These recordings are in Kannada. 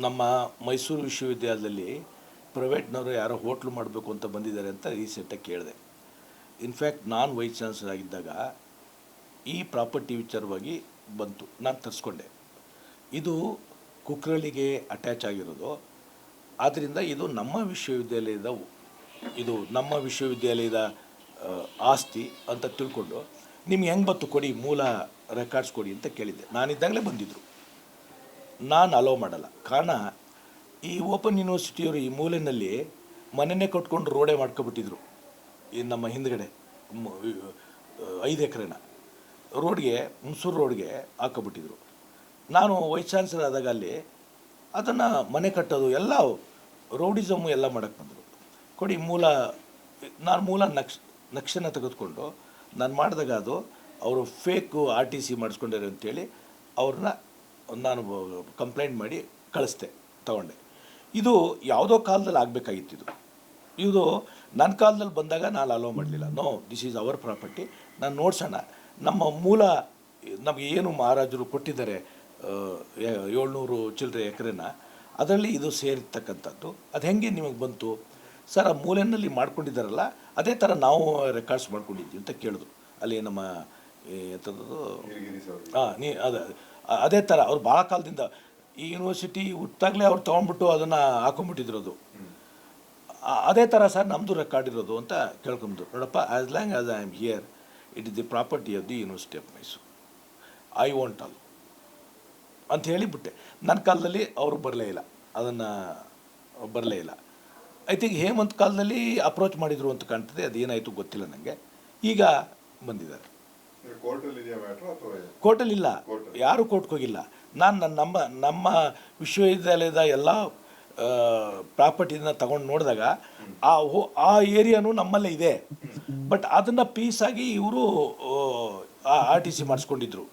ನಮ್ಮ ಮೈಸೂರು ವಿಶ್ವವಿದ್ಯಾಲಯದಲ್ಲಿ ಪ್ರೈವೇಟ್ನವರು ಯಾರೋ ಹೋಟ್ಲು ಮಾಡಬೇಕು ಅಂತ ಬಂದಿದ್ದಾರೆ ಅಂತ ರೀಸೆಂಟಾಗಿ ಕೇಳಿದೆ. ಇನ್ಫ್ಯಾಕ್ಟ್ ನಾನು ವೈಸ್ ಚಾನ್ಸಲರ್ ಆಗಿದ್ದಾಗ ಈ ಪ್ರಾಪರ್ಟಿ ವಿಚಾರವಾಗಿ ಬಂತು, ನಾನು ತರಿಸ್ಕೊಂಡೆ. ಇದು ಕುಕ್ರಳ್ಳಿಗೆ ಅಟ್ಯಾಚ್ ಆಗಿರೋದು. ಆದ್ದರಿಂದ ಇದು ನಮ್ಮ ವಿಶ್ವವಿದ್ಯಾಲಯದ ಆಸ್ತಿ ಅಂತ ತಿಳ್ಕೊಂಡು ನಿಮ್ಗೆ ಹೆಂಗೆ ಬತ್ತು ಕೊಡಿ, ಮೂಲ ರೆಕಾರ್ಡ್ಸ್ ಕೊಡಿ ಅಂತ ಕೇಳಿದ್ದೆ. ನಾನಿದ್ದಾಗಲೇ ಬಂದಿದ್ದರು. ನಾನು ಅಲೋ ಮಾಡಲ್ಲ. ಕಾರಣ, ಈ ಓಪನ್ ಯೂನಿವರ್ಸಿಟಿಯವರು ಈ ಮೂಲೆಯಲ್ಲಿ ಮನೆಯೇ ಕಟ್ಕೊಂಡು ರೋಡೇ ಮಾಡ್ಕೊಬಿಟ್ಟಿದ್ರು. ಈ ನಮ್ಮ ಹಿಂದ್ಗಡೆ 5 ಎಕರೆನ ರೋಡ್ಗೆ, ಹುಣಸೂರು ರೋಡ್ಗೆ ಹಾಕೊಬಿಟ್ಟಿದ್ರು. ನಾನು ವೈಸ್ ಚಾನ್ಸಲರ್ ಆದಾಗ ಅಲ್ಲಿ ಅದನ್ನು ಮನೆ ಕಟ್ಟೋದು ಎಲ್ಲ ರೌಡಿಸಮ್ಮು ಎಲ್ಲ ಮಾಡೋಕ್ಕೆ ಬಂದರು. ಕೊಡಿ ನಾನು ಮೂಲ ನಕ್ಷೆನ ತೆಗೆದುಕೊಂಡು ನಾನು ಮಾಡಿದಾಗ ಅದು ಅವರು ಫೇಕು RTC ಮಾಡಿಸ್ಕೊಂಡಿದ್ದಾರೆ ಅಂತೇಳಿ ಅವ್ರನ್ನ ನಾನು ಕಂಪ್ಲೇಂಟ್ ಮಾಡಿ ಕಳಿಸ್ದೆ, ತಗೊಂಡೆ. ಇದು ಯಾವುದೋ ಕಾಲದಲ್ಲಿ ಆಗಬೇಕಾಗಿತ್ತು. ಇದು ನನ್ನ ಕಾಲದಲ್ಲಿ ಬಂದಾಗ ನಾನು ಅಲೋ ಮಾಡಲಿಲ್ಲ. No, this is our property, ನಾನು ನೋಡ್ಸೋಣ. ನಮ್ಮ ಮೂಲ ನಮಗೆ ಏನು ಮಹಾರಾಜರು ಕೊಟ್ಟಿದ್ದಾರೆ 700 ಚಿಲ್ಲರೆ ಎಕರೆನ, ಅದರಲ್ಲಿ ಇದು ಸೇರಿರ್ತಕ್ಕಂಥದ್ದು. ಅದು ಹೆಂಗೆ ನಿಮಗೆ ಬಂತು ಸರ್? ಆ ಮೂಲೆಯಲ್ಲಿ ಮಾಡ್ಕೊಂಡಿದ್ದಾರಲ್ಲ, ಅದೇ ಥರ ನಾವು ರೆಕಾರ್ಡ್ಸ್ ಮಾಡ್ಕೊಂಡಿದ್ವಿ ಅಂತ ಕೇಳಿದ್ರು. ಅಲ್ಲಿ ನಮ್ಮ ಎಂಥದ್ದು ಅದೇ ಥರ ಅವ್ರು ಭಾಳ ಕಾಲದಿಂದ ಈ ಯೂನಿವರ್ಸಿಟಿ ಹುಟ್ಟಾಗಲೇ ಅವ್ರು ತೊಗೊಂಡ್ಬಿಟ್ಟು ಅದನ್ನು ಹಾಕೊಂಡ್ಬಿಟ್ಟಿದ್ರು. ಅದು ಅದೇ ಥರ ಸರ್ ನಮ್ಮದು ರೆಕಾರ್ಡ್ ಇರೋದು ಅಂತ ಕೇಳ್ಕೊಂಡ್ರು. ನೋಡಪ್ಪ, as long as I am here, it is the property of the university of Mysuru, I want all ಅಂತ ಹೇಳಿಬಿಟ್ಟೆ. ನನ್ನ ಕಾಲದಲ್ಲಿ ಅವರು ಬರಲೇ ಇಲ್ಲ. ಐ ಥಿಂಕ್ ಹೇಮಂತ್ ಕಾಲದಲ್ಲಿ ಅಪ್ರೋಚ್ ಮಾಡಿದರು ಅಂತ ಕಾಣ್ತದೆ. ಅದೇನಾಯಿತು ಗೊತ್ತಿಲ್ಲ ನನಗೆ. ಈಗ ಬಂದಿದ್ದಾರೆ. ಕೋರ್ಟಲ್ಲಿಲ್ಲ, ಯಾರೂ ಕೋರ್ಟ್ಗೆ ಹೋಗಿಲ್ಲ. ನಾನು ನಮ್ಮ ವಿಶ್ವವಿದ್ಯಾಲಯದ ಎಲ್ಲ ಪ್ರಾಪರ್ಟಿನ ತಗೊಂಡು ನೋಡಿದಾಗ ಆ ಏರಿಯಾನು ನಮ್ಮಲ್ಲೇ ಇದೆ. ಬಟ್ ಅದನ್ನು ಪೀಸಾಗಿ ಇವರು RTC ಮಾಡಿಸ್ಕೊಂಡಿದ್ರು.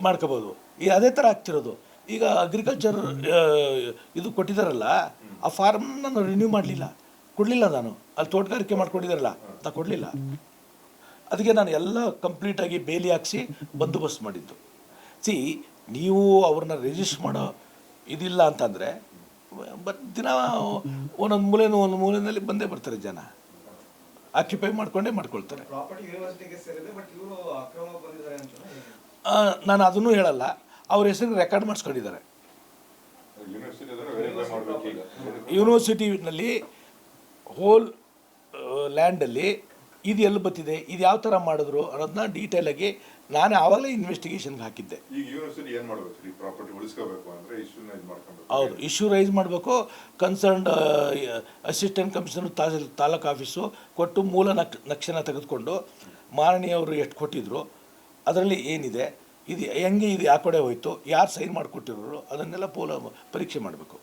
ಮಾಡ್ಕೋಬೋದು. ಈಗ ಅದೇ ಥರ ಆಗ್ತಿರೋದು. ಈಗ ಅಗ್ರಿಕಲ್ಚರ್ ಇದು ಕೊಟ್ಟಿದ್ದಾರಲ್ಲ, ಆ ಫಾರ್ಮ್ನ ನಾನು ರಿನ್ಯೂ ಕೊಡಲಿಲ್ಲ. ನಾನು ಅಲ್ಲಿ ತೋಟಗಾರಿಕೆ ಮಾಡ್ಕೊಂಡಿದ್ದಾರಲ್ಲ, ನಾನು ಕೊಡಲಿಲ್ಲ. ಅದಕ್ಕೆ ನಾನು ಎಲ್ಲ ಕಂಪ್ಲೀಟಾಗಿ ಬೇಲಿ ಹಾಕ್ಸಿ ಬಂದೋಬಸ್ತ್ ಮಾಡಿದ್ದು. ನೀವು ಅವ್ರನ್ನ ರಿಜಿಸ್ಟರ್ ಮಾಡೋ ಇದಿಲ್ಲ ಅಂತಂದರೆ ದಿನ ಒಂದೊಂದು ಮೂಲೆಯಲ್ಲಿ ಬಂದೇ ಬರ್ತಾರೆ ಜನ, ಆಕ್ಯುಪೈ ಮಾಡ್ಕೊಳ್ತಾರೆ. ನಾನು ಅದನ್ನೂ ಹೇಳಲ್ಲ. ಅವ್ರ ಹೆಸರಿಗೆ ರೆಕಾರ್ಡ್ ಮಾಡಿಸ್ಕೊಂಡಿದ್ದಾರೆ. ಯೂನಿವರ್ಸಿಟಿನಲ್ಲಿ ಹೋಲ್ ಲ್ಯಾಂಡಲ್ಲಿ ಇದು ಎಲ್ಲಿ ಬರ್ತಿದೆ, ಇದು ಯಾವ ಥರ ಮಾಡಿದ್ರು ಅನ್ನೋದನ್ನ ಡೀಟೇಲಾಗಿ ನಾನು ಆವಾಗಲೇ ಇನ್ವೆಸ್ಟಿಗೇಷನ್ಗೆ ಹಾಕಿದ್ದೆ. ಹೌದು, ಇಶ್ಯೂ ರೈಸ್ ಮಾಡಬೇಕು. Concerned assistant commissioner taluk office ಕೊಟ್ಟು ಮೂಲ ನಕ್ಷೆನ ತೆಗೆದುಕೊಂಡು ಮಾರಣಿಯವರು ಎಷ್ಟು ಕೊಟ್ಟಿದ್ರು, ಅದರಲ್ಲಿ ಏನಿದೆ, ಇದು ಹೆಂಗೆ, ಇದು ಯಾವ ಕಡೆ ಹೋಯಿತು, ಯಾರು ಸೈನ್ ಮಾಡಿಕೊಟ್ಟಿರೋರು, ಅದನ್ನೆಲ್ಲ ಪರೀಕ್ಷೆ ಮಾಡಬೇಕು.